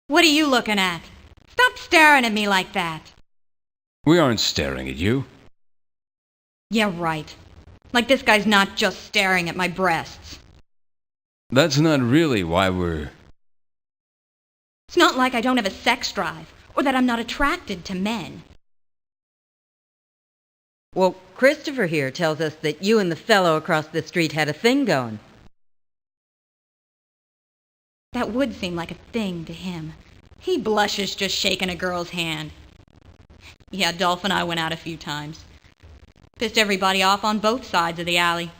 What are you looking at? Stop staring at me like that. We aren't staring at you. Yeah, right. Like this guy's not just staring at my breasts. That's not really why we're... It's not like I don't have a sex drive, or that I'm not attracted to men. Well, Christopher here tells us that you and the fellow across the street had a thing going. That would seem like a thing to him. He blushes just shaking a girl's hand. Yeah, Dolph and I went out a few times. Pissed everybody off on both sides of the alley.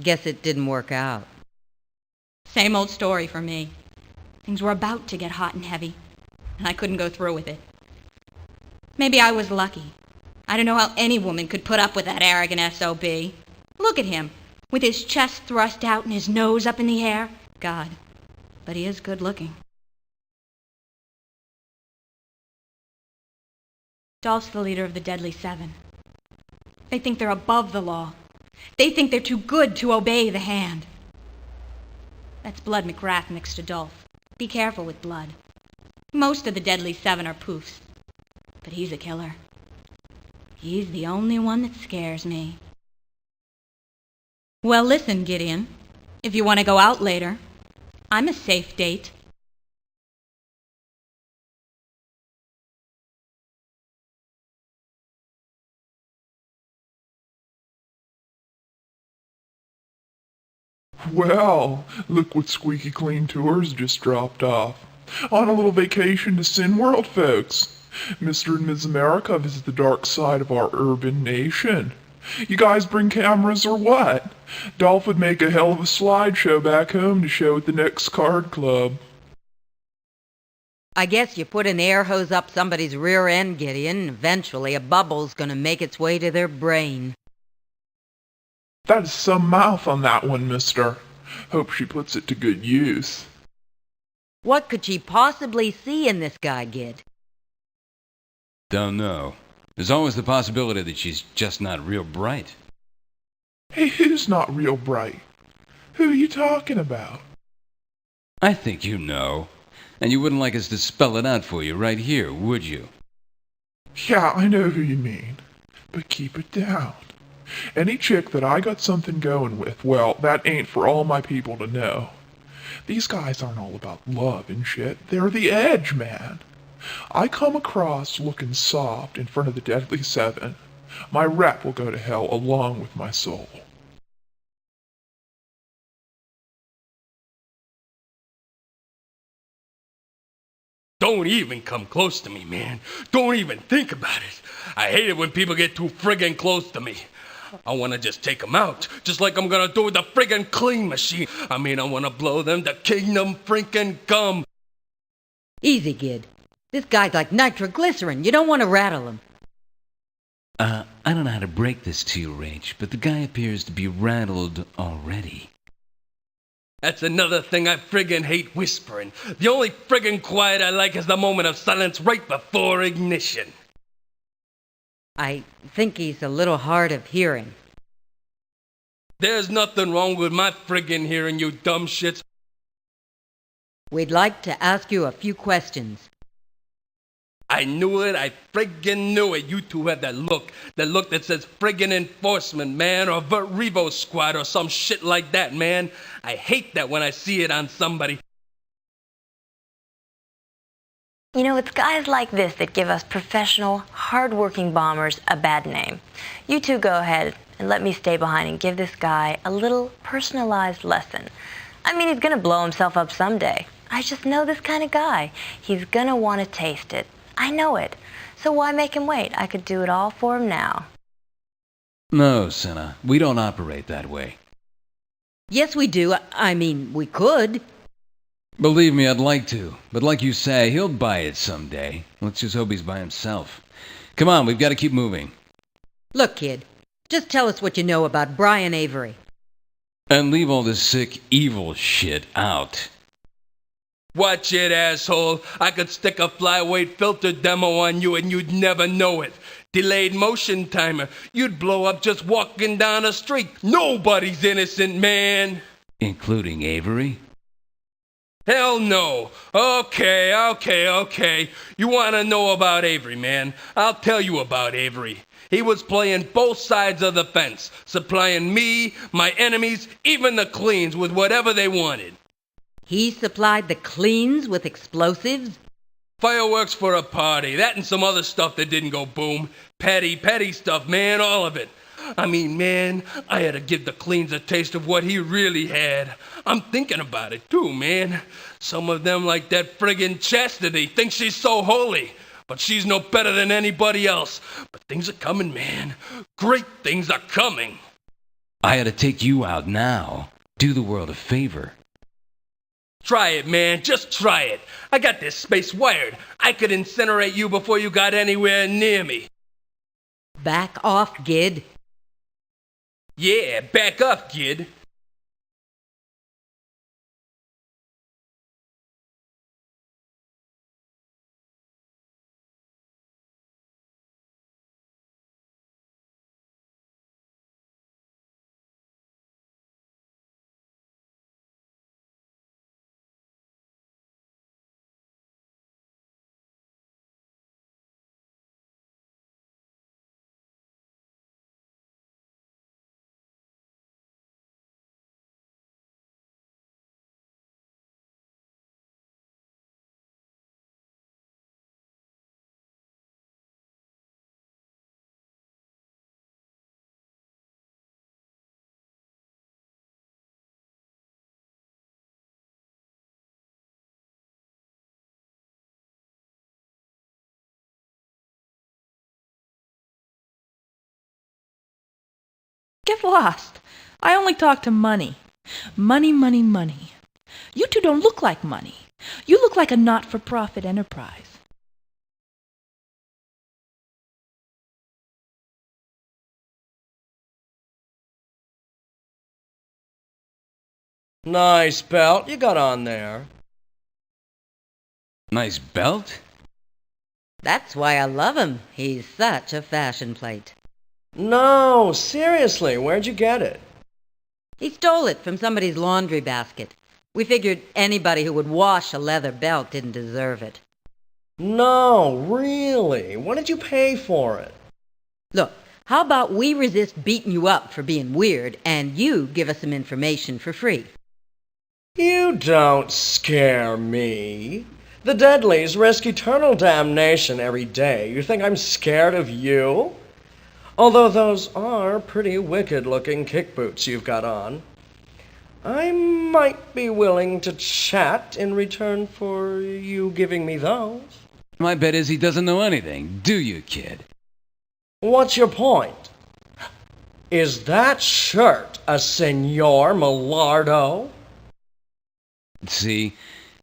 Guess it didn't work out. Same old story for me. Things were about to get hot and heavy, and I couldn't go through with it. Maybe I was lucky. I don't know how any woman could put up with that arrogant S.O.B. Look at him, with his chest thrust out and his nose up in the air. God, but he is good looking. Dolph's the leader of the Deadly Seven. They think they're above the law. They think they're too good to obey the hand. That's Blood McGrath next to Dolph. Be careful with Blood. Most of the Deadly Seven are poofs, but he's a killer. He's the only one that scares me. Well, listen, Gideon. If you want to go out later, I'm a safe date. Well, look what Squeaky Clean Tours just dropped off. On a little vacation to Sin World, folks. Mr. and Ms. America visit the dark side of our urban nation. You guys bring cameras or what? Dolph would make a hell of a slideshow back home to show at the next card club. I guess you put an air hose up somebody's rear end, Gideon, and eventually a bubble's gonna make its way to their brain. That is some mouth on that one, mister. Hope she puts it to good use. What could she possibly see in this guy, Gid? Don't know. There's always the possibility that she's just not real bright. Hey, who's not real bright? Who are you talking about? I think you know. And you wouldn't like us to spell it out for you right here, would you? Yeah, I know who you mean. But keep it down. Any chick that I got something going with, well, that ain't for all my people to know. These guys aren't all about love and shit. They're the edge, man. I come across looking soft in front of the Deadly Seven. My rep will go to hell along with my soul. Don't even come close to me, man. Don't even think about it. I hate it when people get too friggin' close to me. I wanna just take them out, just like I'm gonna do with the friggin' clean machine. I mean, I wanna blow them to kingdom freaking come. Easy, Gid. This guy's like nitroglycerin. You don't want to rattle him. I don't know how to break this to you, Rach, but the guy appears to be rattled already. That's another thing I friggin' hate whispering. The only friggin' quiet I like is the moment of silence right before ignition. I think he's a little hard of hearing. There's nothing wrong with my friggin' hearing, you dumb shits. We'd like to ask you a few questions. I knew it, I friggin' knew it. You two have that look that says friggin' enforcement, man, or Vert Revo squad or some shit like that, man. I hate that when I see it on somebody. You know, it's guys like this that give us professional, hard-working bombers a bad name. You two go ahead and let me stay behind and give this guy a little personalized lesson. I mean, he's gonna blow himself up someday. I just know this kind of guy. He's gonna want to taste it. I know it. So why make him wait? I could do it all for him now. No, Senna, we don't operate that way. Yes, we do. I mean, we could. Believe me, I'd like to. But like you say, he'll buy it someday. Let's just hope he's by himself. Come on, we've got to keep moving. Look, kid, just tell us what you know about Brian Avery. And leave all this sick, evil shit out. Watch it, asshole. I could stick a flyweight filter demo on you and you'd never know it. Delayed motion timer. You'd blow up just walking down the street. Nobody's innocent, man. Including Avery? Hell no. Okay. You want to know about Avery, man? I'll tell you about Avery. He was playing both sides of the fence, supplying me, my enemies, even the cleans with whatever they wanted. He supplied the cleans with explosives? Fireworks for a party, that and some other stuff that didn't go boom. Petty stuff, man, all of it. I mean, man, I had to give the cleans a taste of what he really had. I'm thinking about it too, man. Some of them, like that friggin' Chastity, think she's so holy. But she's no better than anybody else. But things are coming, man. Great things are coming. I ought to take you out now. Do the world a favor. Try it, man. Just try it. I got this space wired. I could incinerate you before you got anywhere near me. Back off, Gid. Yeah, back up, kid. Get lost. I only talk to money. Money. You two don't look like money. You look like a not-for-profit enterprise. Nice belt you got on there. Nice belt? That's why I love him. He's such a fashion plate. No, seriously, where'd you get it? He stole it from somebody's laundry basket. We figured anybody who would wash a leather belt didn't deserve it. No, really, what did you pay for it? Look, how about we resist beating you up for being weird, and you give us some information for free? You don't scare me. The Deadlies risk eternal damnation every day. You think I'm scared of you? Although those are pretty wicked-looking kick boots you've got on. I might be willing to chat in return for you giving me those. My bet is he doesn't know anything, do you, kid? What's your point? Is that shirt a Senor Millardo? See,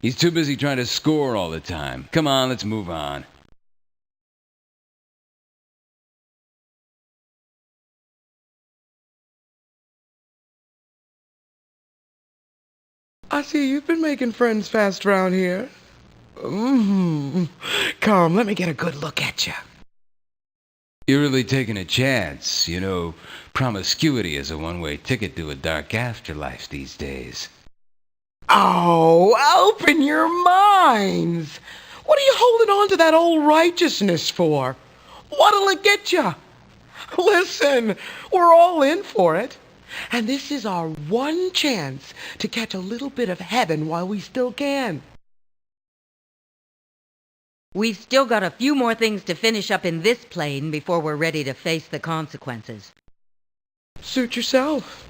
he's too busy trying to score all the time. Come on, let's move on. I see you've been making friends fast around here. Come, let me get a good look at you. You're really taking a chance. You know, promiscuity is a one-way ticket to a dark afterlife these days. Oh, open your minds. What are you holding on to that old righteousness for? What'll it get you? Listen, we're all in for it. And this is our one chance to catch a little bit of heaven while we still can. We've still got a few more things to finish up in this plane before we're ready to face the consequences. Suit yourself.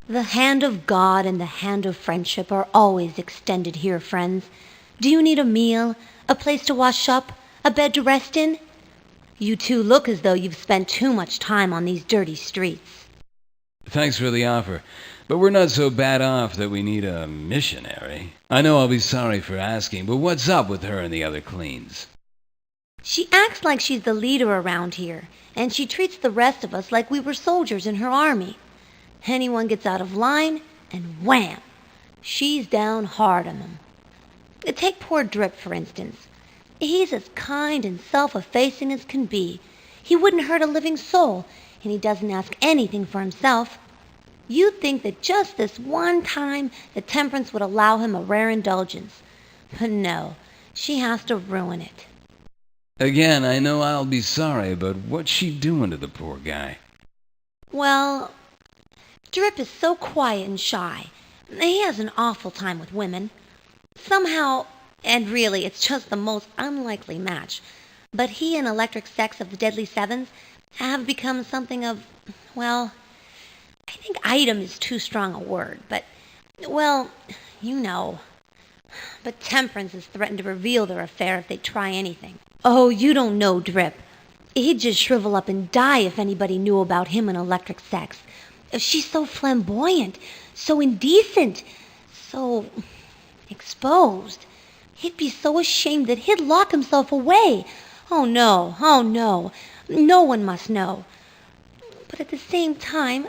The hand of God and the hand of friendship are always extended here, friends. Do you need a meal, a place to wash up, a bed to rest in? You two look as though you've spent too much time on these dirty streets. Thanks for the offer, but we're not so bad off that we need a missionary. I know I'll be sorry for asking, but what's up with her and the other cleans? She acts like she's the leader around here, and she treats the rest of us like we were soldiers in her army. Anyone gets out of line, and wham! She's down hard on them. Take poor Drip, for instance. He's as kind and self-effacing as can be. He wouldn't hurt a living soul, and he doesn't ask anything for himself. You'd think that just this one time the Temperance would allow him a rare indulgence. But no, she has to ruin it. Again, I know I'll be sorry, but what's she doing to the poor guy? Well, Drip is so quiet and shy. He has an awful time with women. Somehow, and really it's just the most unlikely match, but he and Electric Sex of the Deadly Sevens have become something of, well, I think item is too strong a word, but, well, you know. But Temperance has threatened to reveal their affair if they try anything. Oh, you don't know Drip. He'd just shrivel up and die if anybody knew about him and Electric Sex. She's so flamboyant, so indecent, so exposed. He'd be so ashamed that he'd lock himself away. Oh no, no one must know. But at the same time,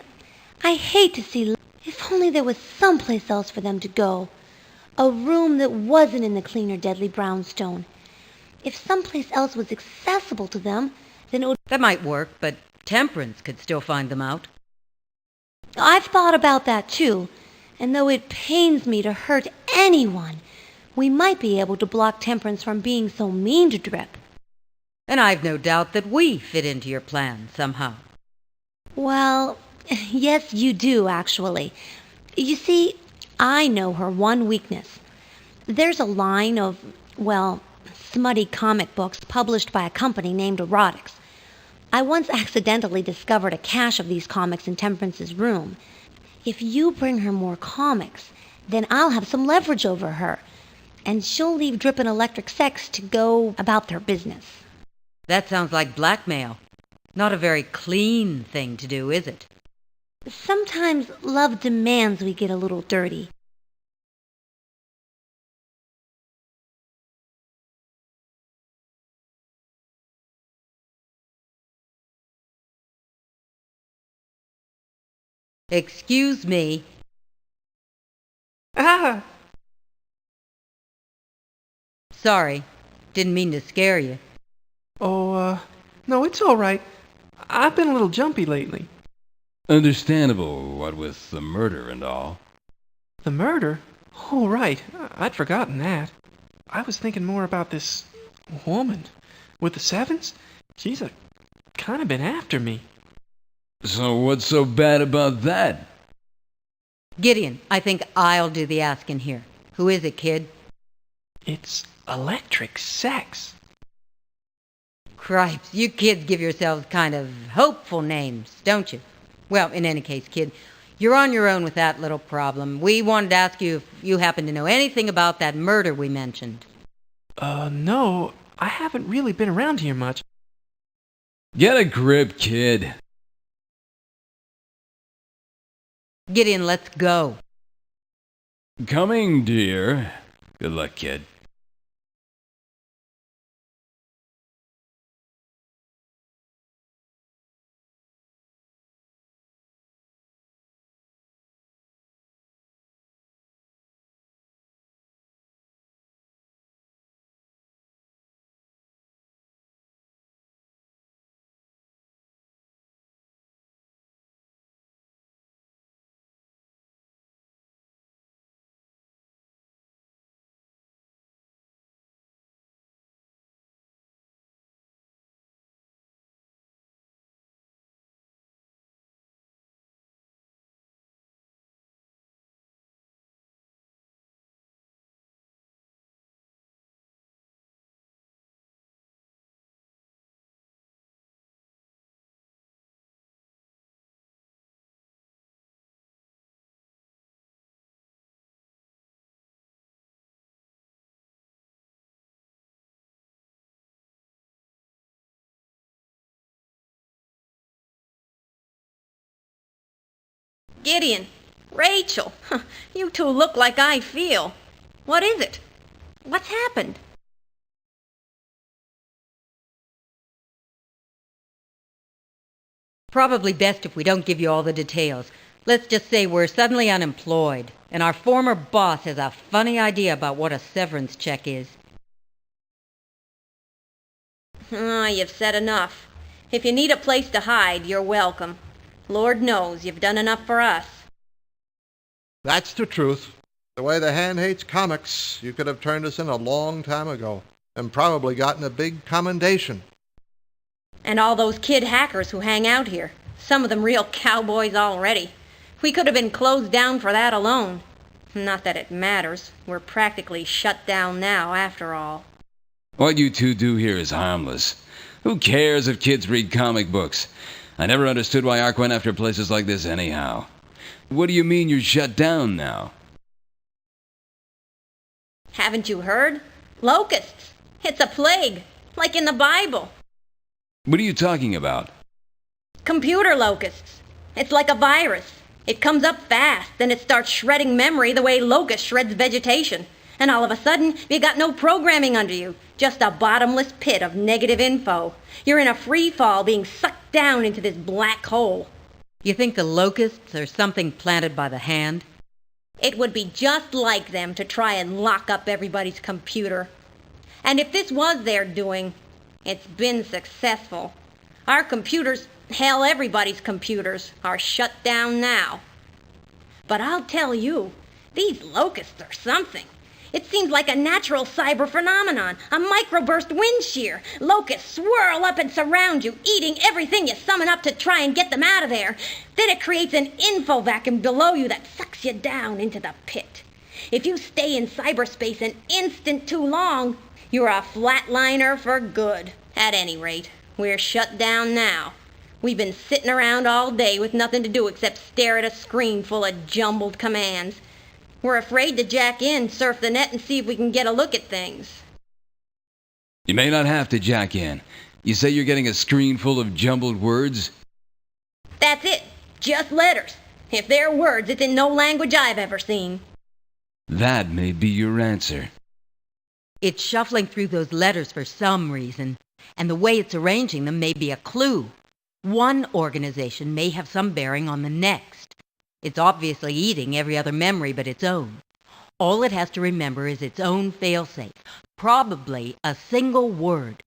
I hate to see... If only there was someplace else for them to go. A room that wasn't in the cleaner deadly brownstone. If someplace else was accessible to them, then it would... That might work, but Temperance could still find them out. I've thought about that too, and though it pains me to hurt anyone, we might be able to block Temperance from being so mean to Drip. And I've no doubt that we fit into your plan somehow. Well, yes you do, actually. You see, I know her one weakness. There's a line of, well, smutty comic books published by a company named Erotics. I once accidentally discovered a cache of these comics in Temperance's room. If you bring her more comics, then I'll have some leverage over her, and she'll leave Drip and Electric Sex to go about their business. That sounds like blackmail. Not a very clean thing to do, is it? Sometimes love demands we get a little dirty. Excuse me. Ah! Sorry. Didn't mean to scare you. Oh, no, it's all right. I've been a little jumpy lately. Understandable, what with the murder and all. The murder? Oh, right. I'd forgotten that. I was thinking more about this woman with the sevens. She's kind of been after me. So what's so bad about that? Gideon, I think I'll do the asking here. Who is it, kid? It's Electric Sex. Cripes, you kids give yourselves kind of hopeful names, don't you? Well, in any case, kid, you're on your own with that little problem. We wanted to ask you if you happen to know anything about that murder we mentioned. No, I haven't really been around here much. Get a grip, kid. Gideon, let's go. Coming, dear. Good luck, kid. Gideon, Rachel, you two look like I feel. What is it? What's happened? Probably best if we don't give you all the details. Let's just say we're suddenly unemployed, and our former boss has a funny idea about what a severance check is. You've said enough. If you need a place to hide, you're welcome. Lord knows you've done enough for us. That's the truth. The way the hand hates comics, you could have turned us in a long time ago, and probably gotten a big commendation. And all those kid hackers who hang out here. Some of them real cowboys already. We could have been closed down for that alone. Not that it matters. We're practically shut down now, after all. What you two do here is harmless. Who cares if kids read comic books? I never understood why Ark went after places like this anyhow. What do you mean you're shut down now? Haven't you heard? Locusts. It's a plague, like in the Bible. What are you talking about? Computer locusts. It's like a virus. It comes up fast, then it starts shredding memory the way locust shreds vegetation. And all of a sudden, you got no programming under you, just a bottomless pit of negative info. You're in a free fall being sucked down into this black hole. You think the locusts are something planted by the hand? It would be just like them to try and lock up everybody's computer. And if this was their doing, it's been successful. Our computers, hell, everybody's computers, are shut down now. But I'll tell you, these locusts are something. It seems like a natural cyber phenomenon, a microburst wind shear. Locusts swirl up and surround you, eating everything you summon up to try and get them out of there. Then it creates an info vacuum below you that sucks you down into the pit. If you stay in cyberspace an instant too long, you're a flatliner for good. At any rate, we're shut down now. We've been sitting around all day with nothing to do except stare at a screen full of jumbled commands. We're afraid to jack in, surf the net, and see if we can get a look at things. You may not have to jack in. You say you're getting a screen full of jumbled words? That's it. Just letters. If they're words, it's in no language I've ever seen. That may be your answer. It's shuffling through those letters for some reason, and the way it's arranging them may be a clue. One organization may have some bearing on the next. It's obviously eating every other memory but its own. All it has to remember is its own failsafe, probably a single word.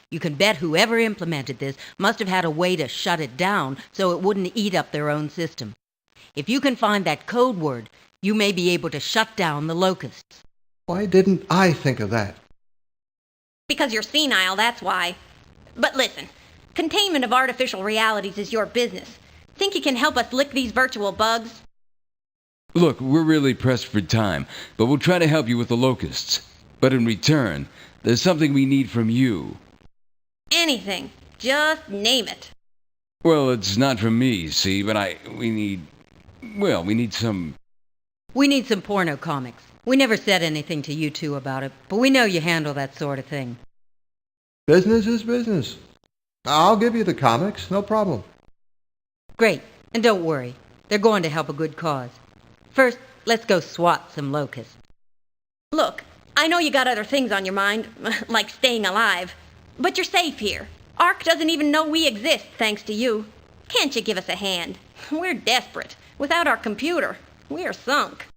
You can bet whoever implemented this must have had a way to shut it down so it wouldn't eat up their own system. If you can find that code word, you may be able to shut down the locusts. Why didn't I think of that? Because you're senile, that's why. But listen, containment of artificial realities is your business. Think you can help us lick these virtual bugs? Look, we're really pressed for time, but we'll try to help you with the locusts. But in return, there's something we need from you. Anything. Just name it. Well, it's not from me, see, but we need some... We need some porno comics. We never said anything to you two about it, but we know you handle that sort of thing. Business is business. I'll give you the comics, no problem. Great, and don't worry. They're going to help a good cause. First, let's go swat some locusts. Look, I know you got other things on your mind, like staying alive. But you're safe here. Ark doesn't even know we exist, thanks to you. Can't you give us a hand? We're desperate. Without our computer, we're sunk.